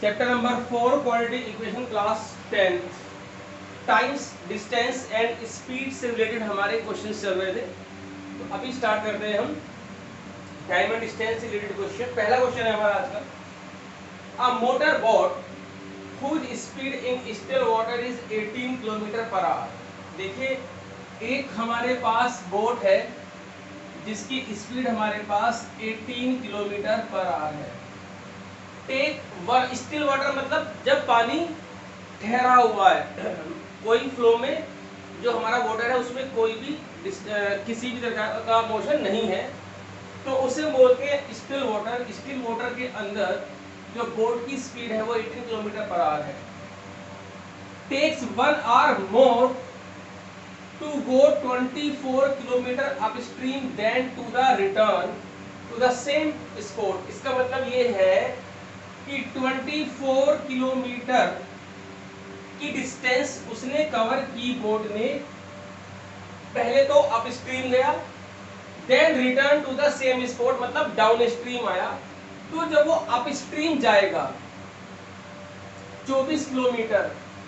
Chapter number 4 quadratic equation class 10 times distance and speed से related हमारे question चल रहे थे। तो अभी स्टार्ट करते हैं हम टाइम एंड डिस्टेंस से रिलेटेड क्वेश्चन। पहला क्वेश्चन है हमारा आज का, a motor boat whose speed in still water is 18 kilometre per our. देखिए, एक हमारे पास बोट है जिसकी स्पीड हमारे पास 18 किलोमीटर पर आवर है। टेक स्टिल वाटर मतलब जब पानी ठहरा हुआ है, कोई फ्लो में जो हमारा वाटर है उसमें कोई भी किसी भी तरह का मोशन नहीं है, तो उसे बोलते हैं स्टिल वाटर। स्टिल वाटर के अंदर जो बोट की स्पीड है वो 18 किलोमीटर पर आवर है। Takes 1 hour more to go 24 kilometre upstream then to the return to the same spot. इसका मतलब ये है कि 24 किलोमीटर की डिस्टेंस उसने कवर की बोट ने। पहले तो अपस्ट्रीम गया, then return to the same spot मतलब डाउन स्ट्रीम आया। तो जब वो अपस्ट्रीम जाएगा 24 किलोमीटर,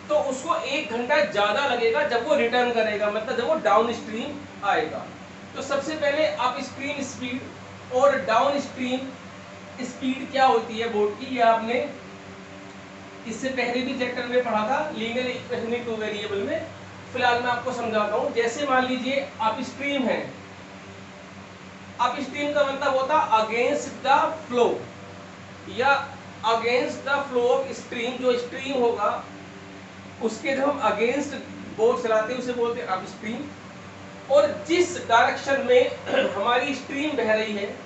तो उसको 1 घंटा ज्यादा लगेगा जब वो रिटर्न करेगा, मतलब जब वो डाउन स्ट्रीम आएगा। तो सबसे पहले अपस्ट्रीम स्पीड और डाउन स्ट्रीम स्पीड क्या होती है बोट की, ये आपने इससे पहले भी चैप्टर में पढ़ा था, linear equation in two variable में। फिलहाल मैं आपको समझाता हूं। जैसे मान लीजिए अपस्ट्रीम है, अपस्ट्रीम का मतलब होता अगेंस्ट द फ्लो या against the flow of stream. जो स्ट्रीम होगा उसके जब हम अगेंस्ट बोट चलाते हैं उसे बोलते हैं अपस्ट्रीम। और जिस डायरेक्शन में हमारी स्ट्रीम बह रही है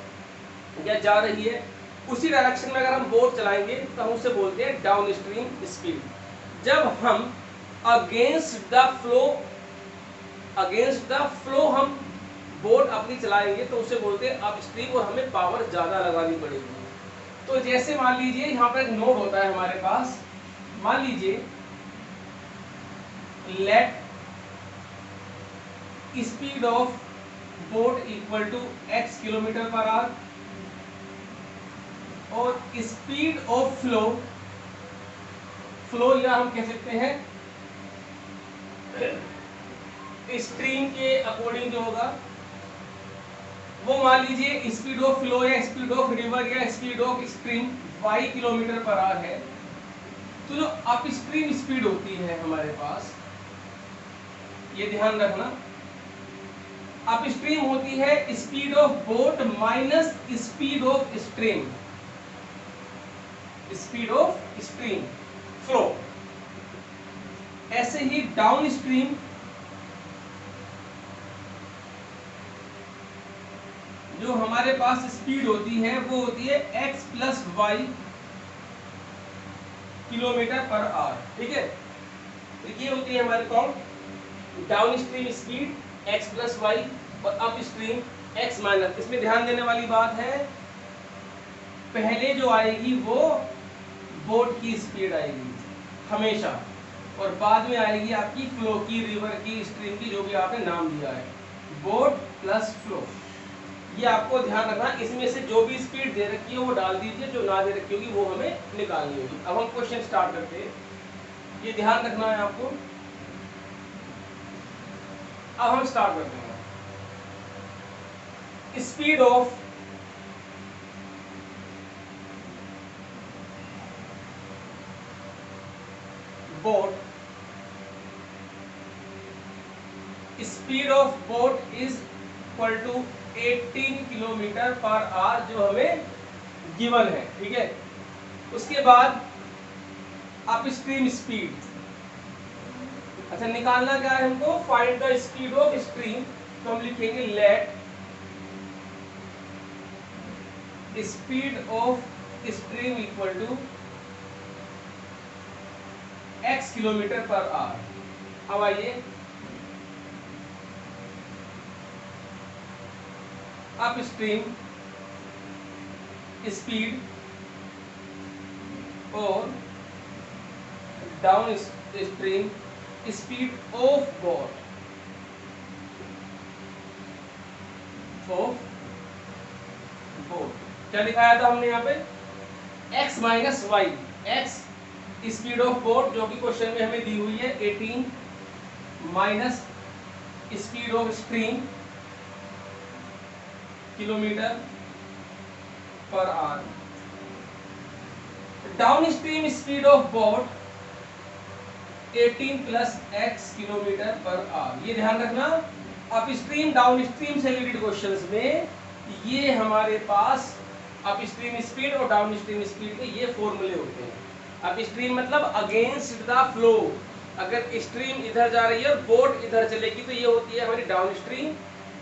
या जा रही है, उसी डायरेक्शन में अगर हम बोट चलाएंगे तो हम उसे बोलते हैं डाउन स्ट्रीम स्पीड। जब हम अगेंस्ट द फ्लो हम बोट अपनी चलाएंगे तो उसे बोलते हैं अपस्ट्रीम और हमें पावर ज्यादा लगानी पड़ेगी। तो जैसे मान लीजिए यहाँ पर एक नोड होता है हमारे पास, मान लीजिए let speed of boat equal to x kilometre per hour और स्पीड ऑफ फ्लो या हम कह सकते हैं स्ट्रीम के अकॉर्डिंग जो होगा वो मान लीजिए स्पीड ऑफ फ्लो या स्पीड ऑफ रिवर या speed of stream y kilometre per hour है। तो जो अपस्ट्रीम स्पीड होती है हमारे पास, ये ध्यान रखना, अपस्ट्रीम होती है speed of boat minus speed of stream, speed of stream flow. ऐसे ही डाउन स्ट्रीम जो हमारे पास स्पीड होती है वो होती है x plus y kilometre per hour. ठीक है, ये होती है हमारी कौन downstream speed x plus y और अप स्ट्रीम x माइनस। इसमें ध्यान देने वाली बात है, पहले जो आएगी वो बोट की स्पीड आएगी हमेशा, और बाद में आएगी आपकी फ्लो की, रिवर की, स्ट्रीम की, जो भी आपने नाम दिया है, बोट प्लस फ्लो। ये आपको ध्यान रखना। इसमें से जो भी स्पीड दे रखी है वो डाल दीजिए, जो ना दे रखी होगी वो हमें निकालनी होगी। अब हम क्वेश्चन स्टार्ट करते हैं, ये ध्यान रखना है आपको। अब हम स्टार्ट करते हैं। Speed of boat, speed of boat is equal to 18 kilometre per hour, जो हमें गिवन है। ठीक है, उसके बाद अपस्ट्रीम स्पीड, अच्छा निकालना क्या है हमको, find the speed of stream. तो हम लिखेंगे let speed of stream equal to x kilometre per hour. अब आइए अपस्ट्रीम स्पीड और downstream speed of boat, क्या लिखाया था हमने यहाँ पे x minus y, x speed of boat जो कि क्वेश्चन में हमें दी हुई है 18 minus speed of stream kilometre per hour. Downstream speed of boat 18 plus x kilometre per our. ये ध्यान रखना, अप स्ट्रीम डाउन स्ट्रीम से रिलेटेड क्वेश्चंस में ये हमारे पास अप स्ट्रीम स्पीड और डाउन स्ट्रीम स्पीड के ये फॉर्मूले होते हैं। अप स्ट्रीम मतलब अगेंस्ट द फ्लो, अगर स्ट्रीम इधर जा रही है और बोट इधर चलेगी तो ये होती है हमारी डाउन स्ट्रीम,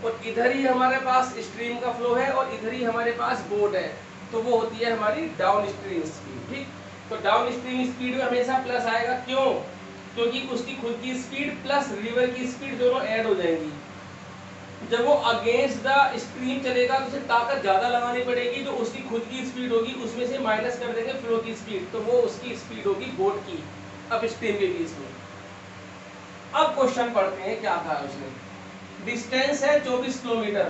और इधर ही हमारे पास स्ट्रीम का फ्लो है और इधर ही हमारे पास बोट है, तो वो होती है हमारी डाउन स्ट्रीम स्पीड। ठीक, तो डाउन स्ट्रीम स्पीड में हमेशा प्लस आएगा, क्यों? क्योंकि उसकी खुद की स्पीड प्लस रिवर की स्पीड दोनों ऐड हो जाएंगी। जब वो अगेंस्ट द स्ट्रीम चलेगा तो उसे ताकत ज्यादा लगानी पड़ेगी, जो उसकी खुद की स्पीड होगी उसमें से माइनस कर देंगे फ्लो की स्पीड, तो वो उसकी स्पीड होगी बोट की अप स्ट्रीम के केस में। अब क्वेश्चन पढ़ते हैं क्या था उसने। डिस्टेंस है 24 किलोमीटर।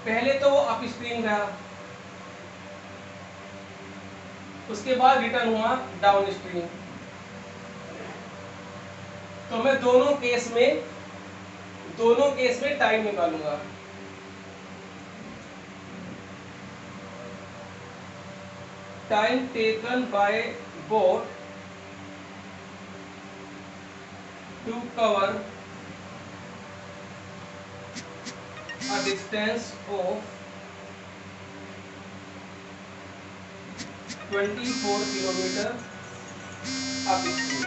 पहले तो वो अप स्ट्रीम गया, उसके बाद रिटर्न हुआ डाउन स्ट्रीम। तो मैं दोनों केस में टाइम निकालूंगा। Time taken by boat to cover a distance of 24 kilometre upstream.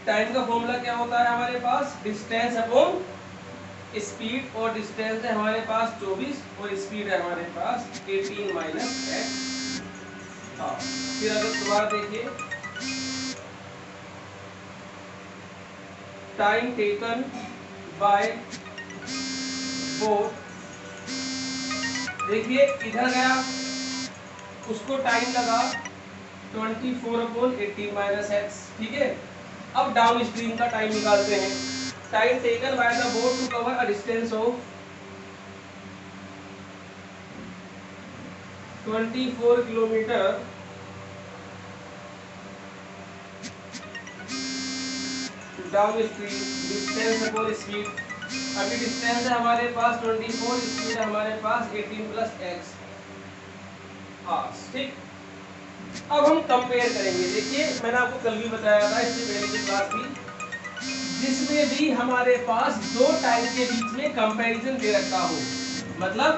Time का फॉर्मूला क्या होता है हमारे पास? डिस्टेंस अपॉन स्पीड, और डिस्टेंस है हमारे पास 24 और स्पीड है हमारे पास 18 माइनस x। हाँ, फिर अगर दोबारा देखिए, टाइम टेकन बाय बोट, देखिए इधर गया, उसको टाइम लगा 24/18 माइनस x। ठीक है, अब डाउन स्ट्रीम का टाइम निकालते हैं। Time taken by the boat to cover a distance of 24 kilometre downstream, distance upon speed. अभी डिस्टेंस है हमारे पास 24, स्पीड है हमारे पास 18 प्लस x। हाँ ठीक, अब हम कंपेयर करेंगे। देखिए मैंने आपको कल भी बताया था, इससे पहले की क्लास थी, जिसमें भी हमारे पास दो टाइम के बीच में कंपैरिजन दे रखा हो, मतलब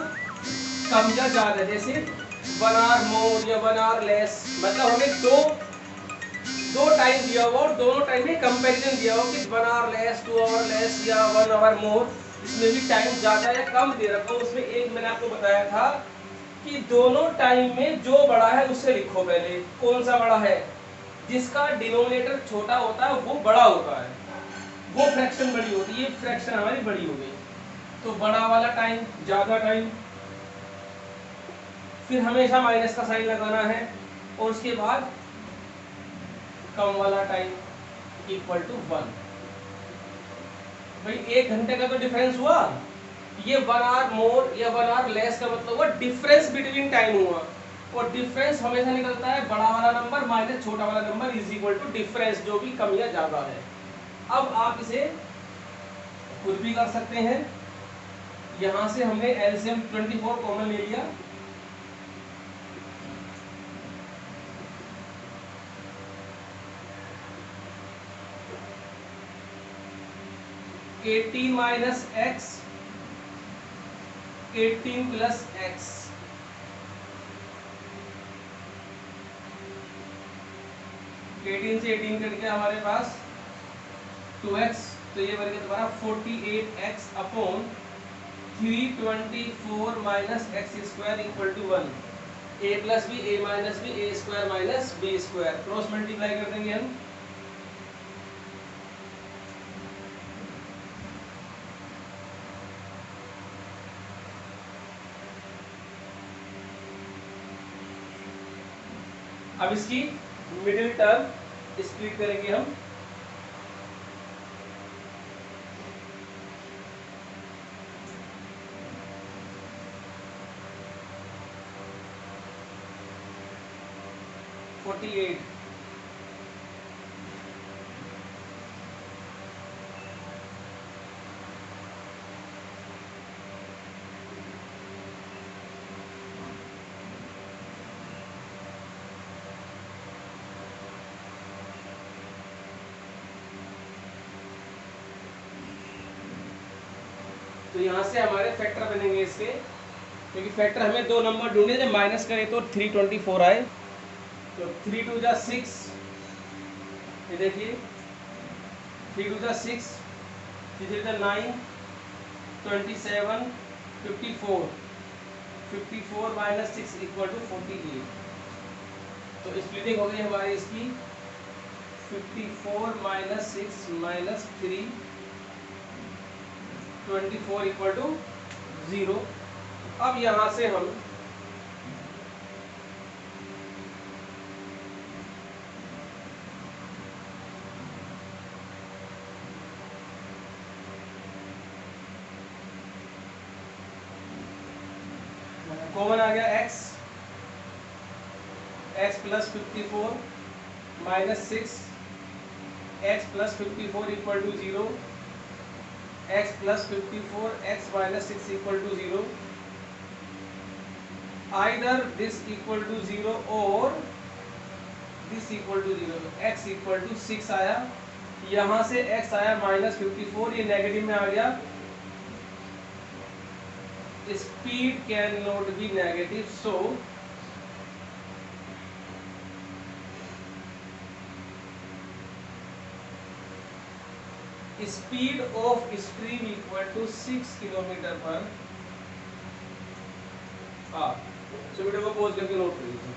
कम या ज्यादा, जैसे 1 आवर मोर या 1 आवर लेस, मतलब हमें दो टाइम दिया हुआ और दोनों टाइम में कंपैरिजन दिया हुआ कि 1 आवर लेस, 2 आवर लेस या 1 आवर मोर, इसमें भी टाइम ज्यादा या कम दे रखा हो। उसमें एक मैंने आपको बताया था कि दोनों टाइम में जो बड़ा है उससे लिखो पहले। कौन सा बड़ा है? जिसका डिनोमिनेटर छोटा होता है वो बड़ा होता है, वो फ्रैक्शन बड़ी होती है, ये फ्रैक्शन हमारी बड़ी हो गई, तो बड़ा वाला टाइम ज्यादा टाइम, फिर हमेशा माइनस का साइन लगाना है, और उसके बाद कम वाला टाइम इक्वल टू 1। भाई 1 घंटे का तो डिफरेंस हुआ, ये 1 आवर मोर या 1 आवर लेस का मतलब हुआ डिफरेंस बिटवीन टाइम हुआ, और डिफरेंस हमेशा निकलता है बड़ा वाला नंबर माइनस छोटा वाला number is equal to difference, जो भी कम या ज्यादा है। अब आप इसे खुद भी कर सकते हैं। यहां से हमने एलसीएम 24 कॉमन ले लिया, eighteen minus x 18 plus x, eighteen से 18 कट गया हमारे पास 2x, तो ये बन गया तुम्हारा 48x upon 324 minus x square equal to 1। a plus B, a minus B, a square minus B square, cross multiply कर देंगे हम। अब इसकी मिडिल टर्म स्प्लिट करेंगे हम, 48। तो यहाँ से हमारे फैक्टर बनेंगे इसके, क्योंकि फैक्टर हमें दो नंबर ढूंढे थे, माइनस करें तो 324 आए। तो 3 2 जा 6, ये देखिए 3 2 जा 6, 3 3 जा 9, 27, 54, 54 माइनस 6 इक्वल टू 48। तो स्प्लिटिंग हो गई हमारी इसकी 54 माइनस 6 माइनस 3, 24 इक्वल टू 0। अब यहां से हम कॉमन आ गया x, x plus 54 minus 6, x plus 54 equal to 0, x plus 54, x minus 6 equal to 0। Either this equal to 0 और this equal to 0। x equal to 6 आया, यहां से x आया माइनस 54, ये नेगेटिव में आ गया। Speed can not be negative, so speed of stream equal to 6 kilometre per hour. So video को पॉज करके नोट कर लीजिए।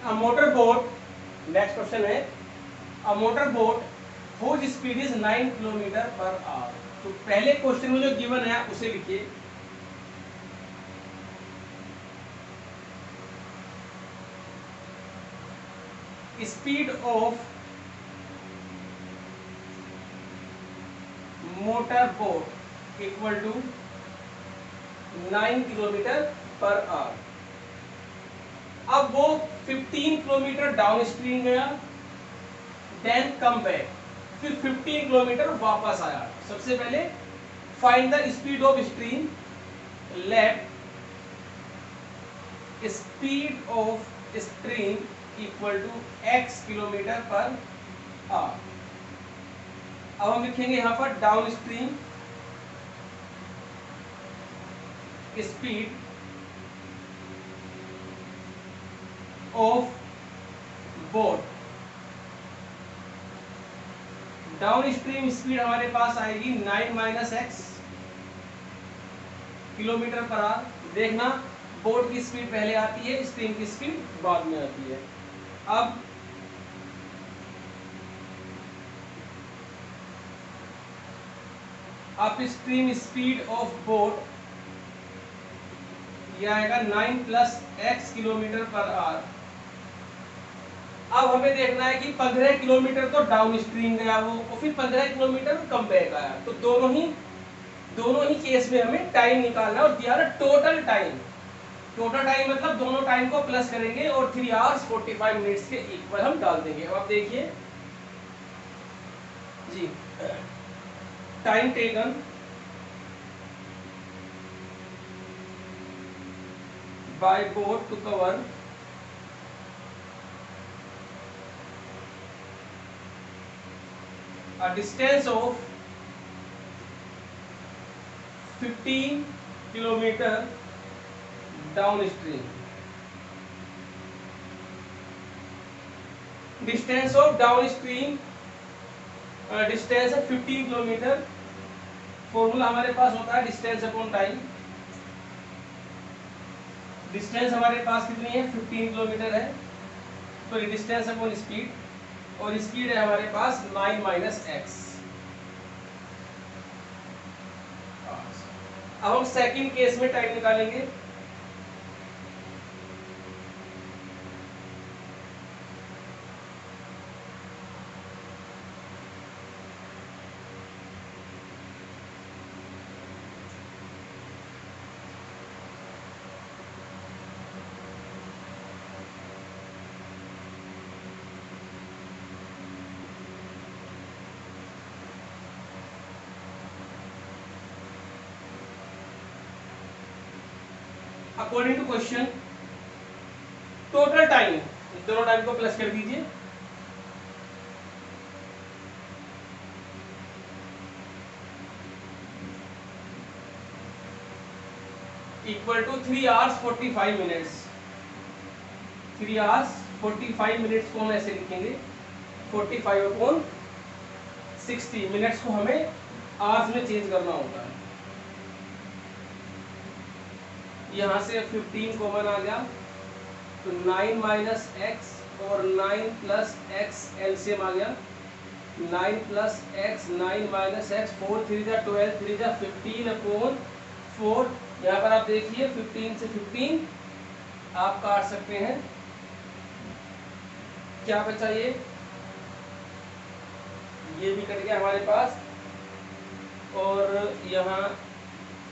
A motorboat, नेक्स्ट क्वेश्चन है, a motorboat whose speed is 9 kilometre per hour. तो पहले क्वेश्चन में जो given है उसे लिखिए। Speed of motorboat equal to 9 kilometre per hour. अब वो 15 किलोमीटर डाउन स्ट्रीम गया, देन कम बैक, फिर 15 किलोमीटर वापस आया। सबसे पहले find the speed of stream, let speed of stream equal to x kilometre per hour. अब हम लिखेंगे यहां पर downstream speed of boat. Downstream speed हमारे पास आएगी 9 minus x kilometre per hour. देखना बोट की स्पीड पहले आती है, स्ट्रीम की स्पीड बाद में आती है। अब up stream speed of boat यह आएगा 9 plus x kilometre per hour. अब हमें देखना है कि 15 किलोमीटर तो डाउन स्ट्रीम गया वो, और फिर 15 किलोमीटर कम बैक आया। तो दोनों ही केस में हमें टाइम निकालना है और दिया ना टोटल टाइम। टोटल टाइम मतलब दोनों टाइम को प्लस करेंगे और 3 आवर्स 45 मिनट्स के इक्वल हम डाल देंगे। अब आप देखिए जी, time taken by boat to cover a distance of 15 kilometer downstream। Distance of downstream distance है 15 किलोमीटर। फॉर्मूला हमारे पास होता है डिस्टेंस अपॉन टाइम। डिस्टेंस हमारे पास कितनी है 15 किलोमीटर है, तो ये डिस्टेंस अपॉन स्पीड, और स्पीड है हमारे पास 9 माइनस एक्स। अब हम सेकंड केस में टाइम निकालेंगे। According to question total time, दोनों टाइम को प्लस कर दीजिए, equal to 3 hours 45 minutes। 3 hours 45 minutes को हम ऐसे लिखेंगे 45 अपॉन 60 मिनट्स को हमें आवर्स में चेंज करना होता है। यहाँ से 15 कॉमन आ गया तो 9 माइनस एक्स और 9 प्लस एक्स एलसीएम आ गया, 9 प्लस एक्स 9 माइनस एक्स 4 3 जा 12 3 जा 15 अपॉन 4। यहाँ पर आप देखिए 15 से 15 आप काट सकते हैं, क्या बचा ये भी कट गया हमारे पास और यहाँ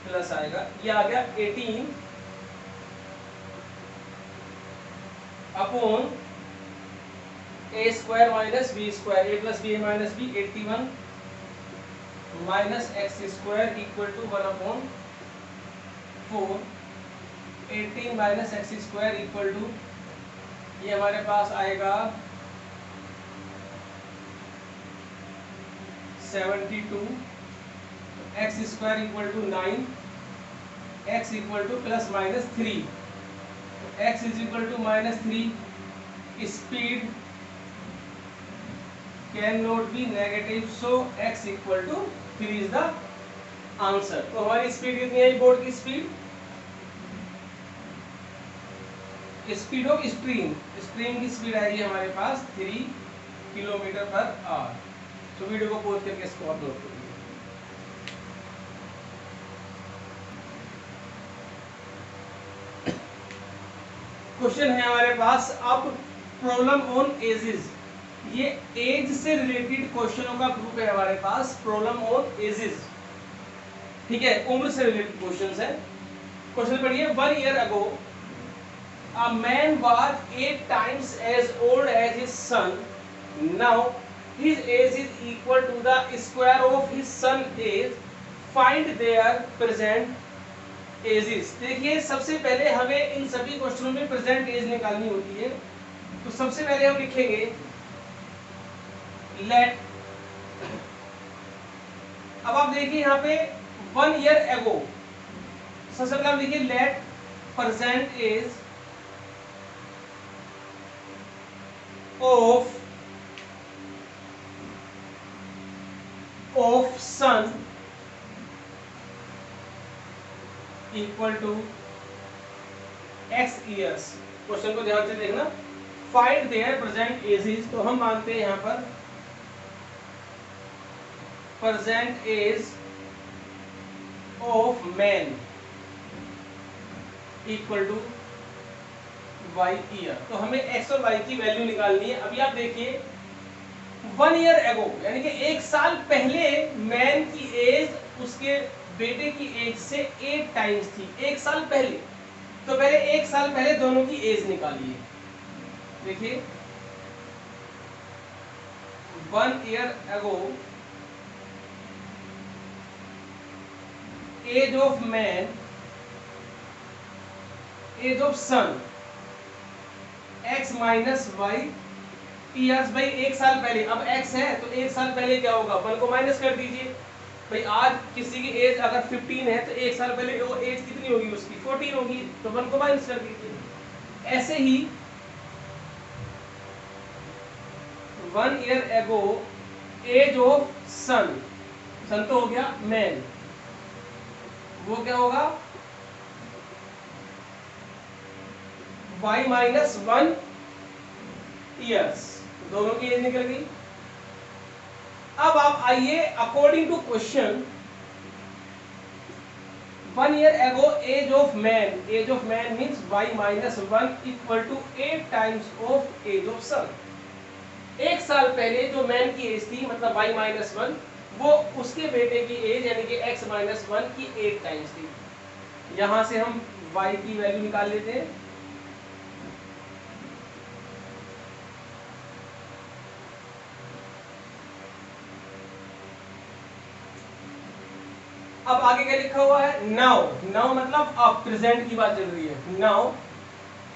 प्लस आएगा, ये आ गया 18 upon A square minus B square, A plus B minus B 81 minus x square equal to 1 upon 4। 18 minus x square equal to ये हमारे पास आएगा 72, x square equal to 9, x equal to plus minus 3, x is equal to minus 3, speed can not be negative, so x equal to 3 is the answer. तो हमारी speed कितनी है board की speed, speed of stream, stream की speed आएगी हमारे पास 3 kilometre per hour. तो video को पॉज करके इसको आप नोट करिए। क्वेश्चन है हमारे पास अब प्रॉब्लम ऑन एजेस, ये एज से रिलेटेड क्वेश्चनों का ग्रुप है हमारे पास, प्रॉब्लम ऑन एजेस, ठीक है, उम्र से रिलेटेड क्वेश्चंस है। क्वेश्चन पढ़िए, 1 year ago a man was 8 times as old as his son, now his age is equal to the square of his son's age, find their present ages। देखिए सबसे पहले हमें इन सभी क्वेश्चनों में प्रेजेंट एज निकालनी होती है, तो सबसे पहले हम लिखेंगे लेट, अब आप देखिए यहाँ पे 1 year ago, सबसे पहले हम लिखिए let present age of son equal to x years। Question को ध्यान से देखना, फाइंड देयर प्रेजेंट एजेस, तो हम मानते हैं यहाँ पर present age of man equal to y year, तो हमें x और y की वैल्यू निकालनी है। अभी आप देखिए 1 year ago यानी कि 1 साल पहले मैन की एज उसके बेटे की एज से 8 टाइम्स थी, 1 साल पहले, तो पहले 1 साल पहले दोनों की एज निकालिए। देखिए 1 year ago age of man, age of son x minus y years, भाई 1 साल पहले, अब x है तो 1 साल पहले क्या होगा, 1 को माइनस कर दीजिए। भाई आज किसी की एज अगर 15 है तो 1 साल पहले वो एज कितनी होगी उसकी 14 होगी, तो 1 को माइनस कर दीजिए। ऐसे ही 1 year ago एज ऑफ सन, सन तो हो गया मैन, वो क्या होगा y माइनस 1 ईयर्स, दोनों की एज निकल गई। अब आप आइए according to question 1 year ago age of man, age of man means y minus 1 equal to 8 times of age of son. 1 साल पहले जो मैन की एज थी मतलब y माइनस 1, वो उसके बेटे की एज यानी कि x माइनस 1 की 8 टाइम्स थी। यहां से हम y की वैल्यू निकाल लेते हैं, अब आगे क्या लिखा हुआ है, नाउ, नाउ मतलब अब प्रेजेंट की बात चल रही है। Now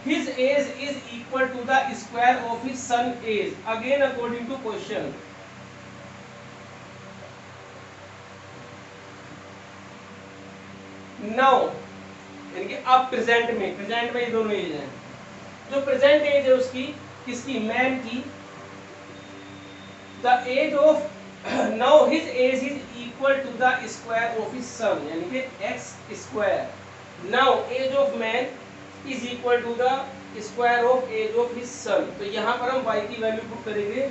his age is equal to the square of his son age, again according to question। Now यानी कि अब प्रेजेंट में ये दोनों एज हैं। जो प्रेजेंट एज है उसकी, किसकी, मैन की, the age of now his age is equal to the square of his son, यानी कि x square. Now age of man is equal to the square of age of his son. तो यहां पर हम y की value put करेंगे,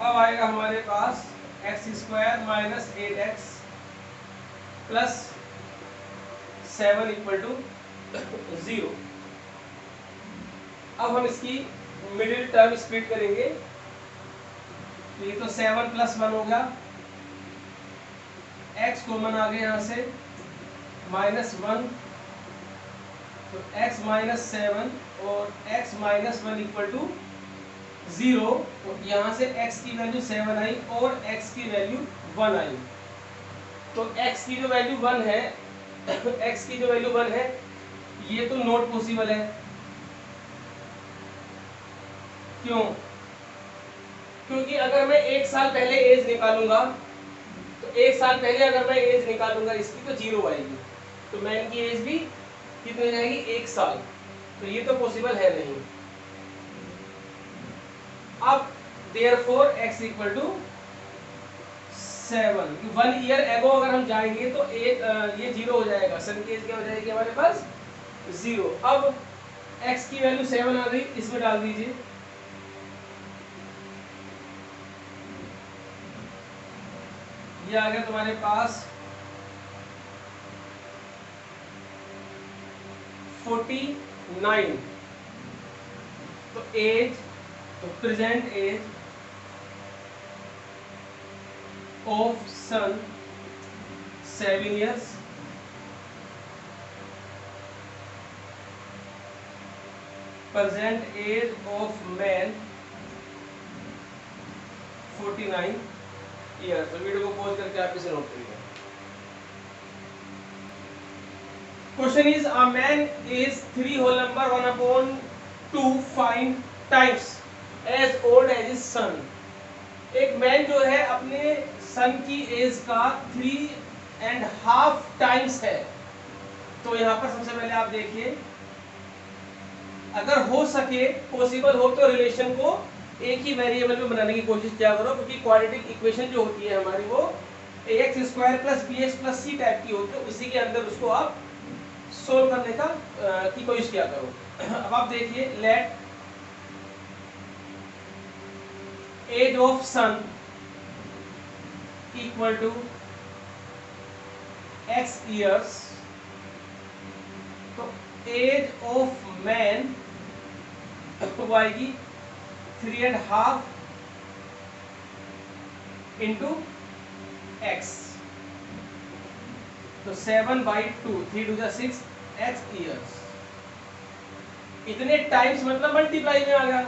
अब आएगा हमारे पास x square minus 8x plus 7 equal to 0। अब हम इसकी मिडिल टर्म स्प्लिट करेंगे, ये तो 7 प्लस 1 हो गया, x कॉमन आ गया यहाँ से, माइनस 1, तो x माइनस 7 और x माइनस 1 इक्वल टू 0। और यहाँ से x की वैल्यू 7 आई और x की वैल्यू 1 आई। तो x की जो वैल्यू 1 है x की जो वैल्यू 1 है, ये तो नॉट पॉसिबल है। क्यों? क्योंकि अगर मैं 1 साल पहले एज निकालूंगा, तो 1 साल पहले अगर मैं एज निकालूंगा इसकी, तो 0 आएगी। तो मैन की एज भी कितनी हो जाएगी, 1 साल। तो ये तो पॉसिबल है नहीं। अब therefore x equal to 7, 1 year ago अगर हम जाएंगे तो ये 0 हो जाएगा, सन की एज क्या हो जाएगी हमारे पास, 0। अब x की वैल्यू 7 आ गई, इसमें डाल दीजिए, ये आ गया तुम्हारे पास 49। तो एज, तो present age of son 7 years, present age of man 49 years। तो वीडियो को पॉज करके आप इसे नोट करिए। Question is a man is 3 whole number 1/2 find times as old as his son. एक मैन जो है अपने सन की एज का 3.5 टाइम्स है। तो यहाँ पर सबसे पहले आप देखिए, अगर हो सके, पॉसिबल हो, तो रिलेशन को एक ही वेरिएबल में बनाने की कोशिश किया करो, क्योंकि क्वाड्रेटिक इक्वेशन जो होती है हमारी, वो ax square plus bx plus c type की होती है, उसी के अंदर उसको आप सोल्व करने का की कोशिश किया करो। अब आप देखिए, let age of son equal to x years, तो एज ऑफ मैन वो आएगी 3.5 इंटू x, तो 7/2, 3 to the 6 x years। इतने टाइम्स मतलब मल्टीप्लाई में आ गया।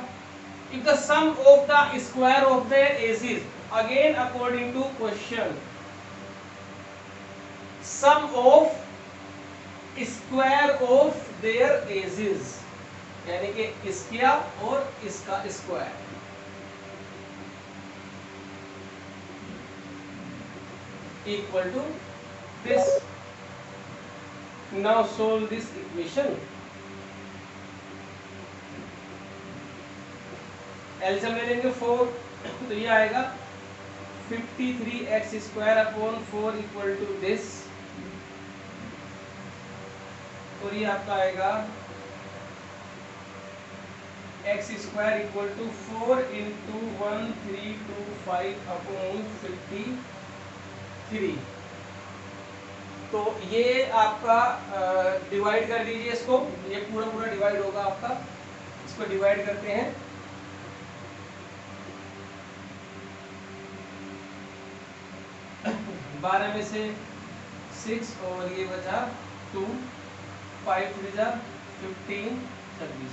If the sum of the square of their ages, again according to question, sum of square of their ages, यानी कि इसका और इसका square, equal to this. Now solve this equation. LCM ले लेंगे 4, तो ये आएगा 53x square upon 4 equal to this, और ये आपका आएगा x square equal to 4 into 1325 upon 53। तो ये आपका डिवाइड कर दीजिए इसको, ये पूरा डिवाइड होगा आपका, इसको डिवाइड करते हैं। बारह में से 6 और ये बचा 2, 5 3 जा 15, 26।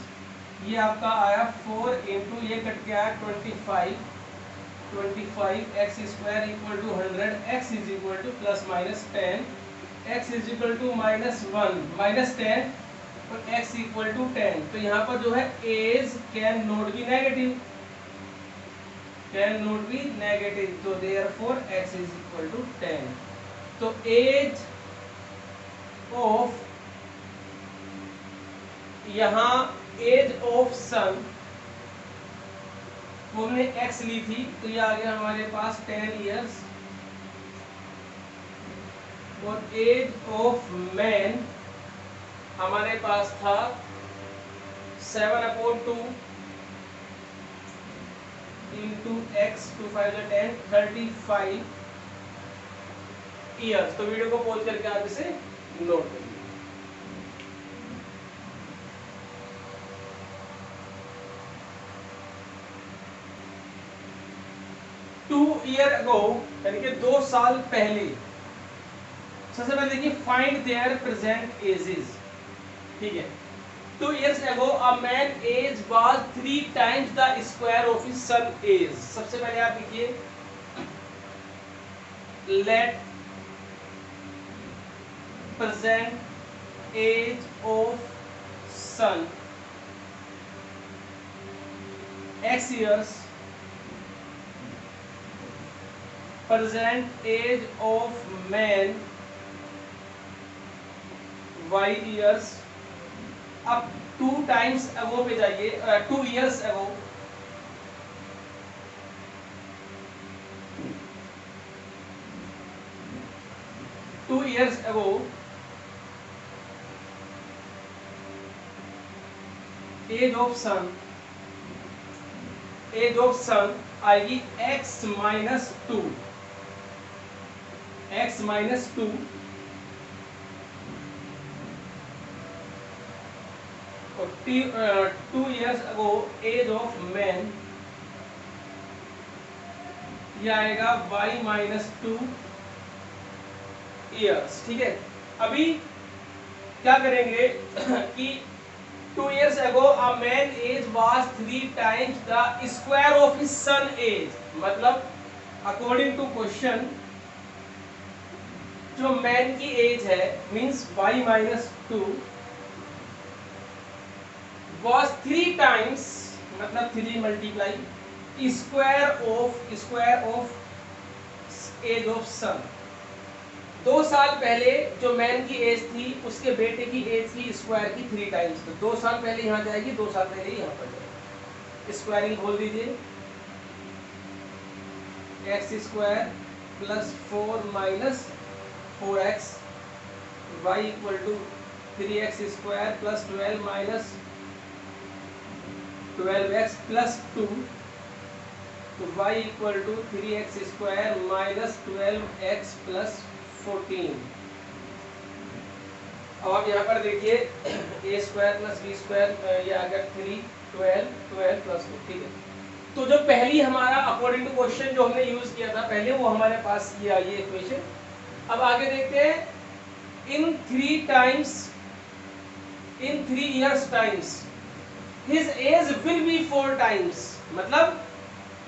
ये आपका आया 4 इंटू, ये कट के आया 25 25 x square equal to 100 x is equal to plus minus 10 x is equal to -1 -10 और एक्स इक्वल टू 10। तो यहाँ पर जो है age can not be negative, तो therefore x is equal to 10। तो एज ऑफ, यहाँ एज ऑफ सन वो हमने x ली थी, तो ये आ गया हमारे पास 10 इयर्स। और एज ऑफ मैन हमारे पास था 7/2 इंटू एक्स, 2 5 10, 35 इयर्स। तो वीडियो को पॉज करके आप इसे नोट करिए। 2 ईयर अगो, यानी कि 2 साल पहले। सबसे पहले देखिए फाइंड देयर प्रेजेंट एजेस, ठीक है। 2 years ago a man age was 3 times the square of his son age। सबसे पहले आप लिखिए let present age of son x years, present age of man y years। अब 2 times ago पे जाइए, 2 years ago, age of son आएगी x minus 2, और 2 years ago age of man ये आएगा y माइनस 2 ईयर्स, ठीक है। अभी क्या करेंगे कि 2 years ago a man age was 3 times the square of his son age। मतलब अकॉर्डिंग टू क्वेश्चन जो मैन की एज है means y minus 2 was 3 times, मतलब 3 multiply square of age of son. 2 साल पहले जो मैन की एज थी उसके बेटे की एज की स्क्वायर की 3 टाइम्स। तो 2 साल पहले यहाँ जाएगी, 2 साल पहले यहाँ पर जाएगी। स्क्वायरिंग खोल दीजिए, x square plus 4 minus 4x y equal to 3x square plus 12 minus 12x plus 2, तो y equal to 3x square minus 12x plus 14। अब आप यहाँ पर देखिए a square plus b square ये आ गया 3 12 प्लस 2, ठीक है। तो जो पहली हमारा अकॉर्डिंग टू क्वेश्चन जो हमने यूज किया था पहले वो हमारे पास ये आई है इक्वेशन। अब आगे देखते हैं इन 3 years times his age will be 4 times, मतलब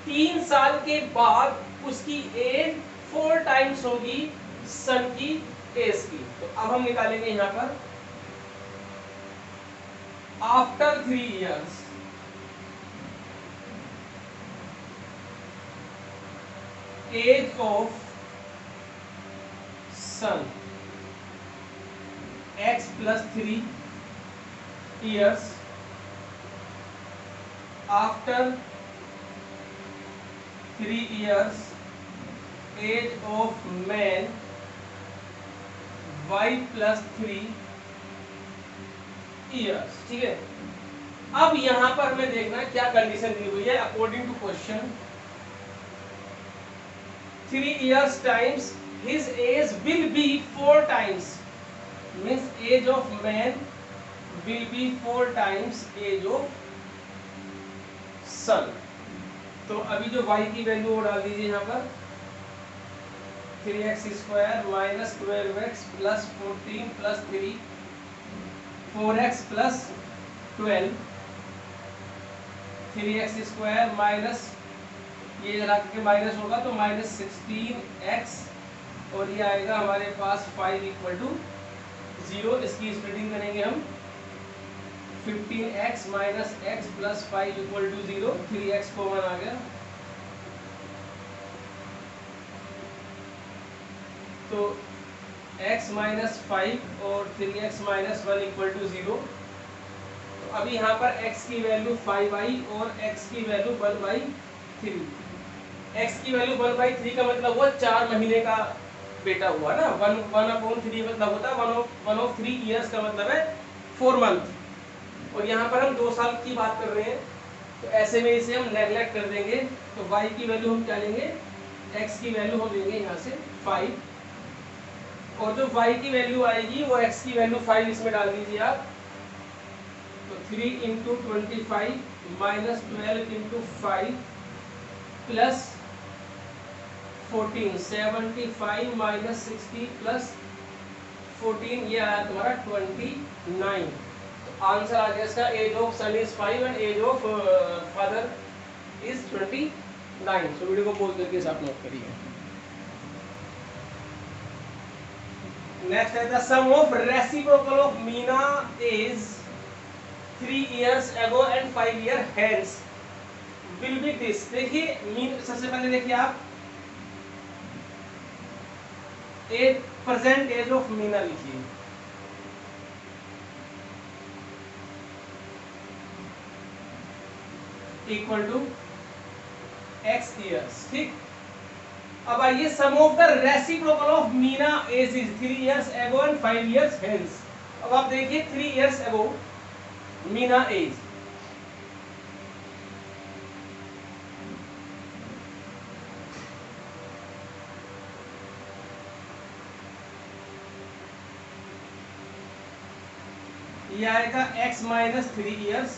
3 साल के बाद उसकी एज 4 टाइम्स होगी सन की एज की। तो अब हम निकालेंगे यहाँ पर after 3 years age of son x plus 3 years after 3 years age of man y plus 3 years, ठीक है। अब यहां पर हमें देखना क्या कंडीशन दी हुई है according to question. 3 years times his age will be 4 times, means age of man will be 4 times age of son। तो अभी जो y की वैल्यू वो डाल दीजिए यहाँ पर 3x square minus 12x plus 14 plus 3 4x plus 12 3x square minus ये इधर आके माइनस होगा तो -16x और ये आएगा हमारे पास 5 इक्वल टू 0। इसकी स्प्लिटिंग करेंगे हम 15x minus x plus 5 equal to 0, 3x common आ गया तो x माइनस 5 और 3x माइनस 1 इक्वल टू 0। तो अभी यहाँ पर x की वैल्यू 5i और x की वैल्यू 1/3। x की वैल्यू 1/3 का मतलब हुआ 4 महीने का बेटा हुआ ना। 1/3 मतलब होता है 1/3 ईयर्स का मतलब है 4 मंथ। और यहाँ पर हम 2 साल की बात कर रहे हैं तो ऐसे में इसे हम नेगलेक्ट कर देंगे। तो y की वैल्यू हम क्या लेंगे, x की वैल्यू हम लेंगे यहाँ से 5 और जो y की वैल्यू आएगी वो x की वैल्यू 5 इसमें डाल दीजिए आप। तो 3 into 25 minus 12 into 5 plus 14, 75 minus 60 plus 14, ये आया तुम्हारा 29। तो आंसर आ गया इसका age of son is 5 and age of father is 29। So video को पॉज करके साथ नोट करिए। नेक्स्ट है the sum of reciprocal of Meena is 3 years ago and 5 years hence will be this। देखिए मीन सबसे पहले देखिए आप age present age of Meena लिखिए। इक्वल टू x years, ठीक। अब आइए sum of the reciprocal of Meena age is 3 years ago and 5 years hence। अब आप देखिए 3 years ago मीना एज, ये आएगा x minus 3 years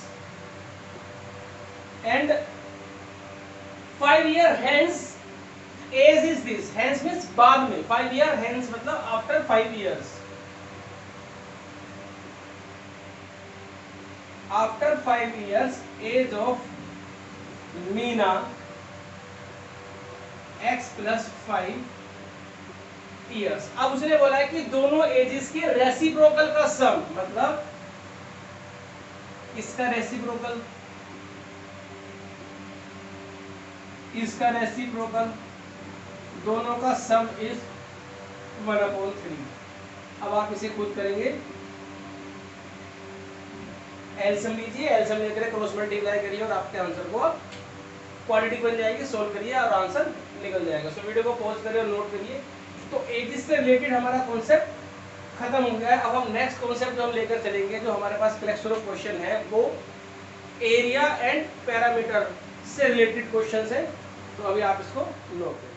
and 5 year hence age is this. Hence means बाद में, 5 ईयर हेंस मतलब after 5 years. After 5 years age of Meena x plus 5 years. अब उसने बोला है कि दोनों एजेस के रेसिप्रोकल का सम, मतलब इसका रेसिप्रोकल, इसका रेसिप्रोकल, दोनों का सम इज 1/3। अब आप इसे खुद करेंगे, एलसीएम लीजिए, एलसीएम लेकर क्रॉस मल्टीप्लाई करिए और आपके आंसर को क्वांटिटी बन जाएगी, सोल्व करिए और आंसर निकल जाएगा। सो वीडियो को पॉज करिए और नोट करिए। तो एजिस से रिलेटेड हमारा कॉन्सेप्ट खत्म हो गया है। अब हम नेक्स्ट कॉन्सेप्ट जो हम लेकर चलेंगे, जो हमारे पास फ्लेक्सर क्वेश्चन है, वो एरिया एंड पैरामीटर से रिलेटेड क्वेश्चन है। तो अभी आप इसको नोट करें।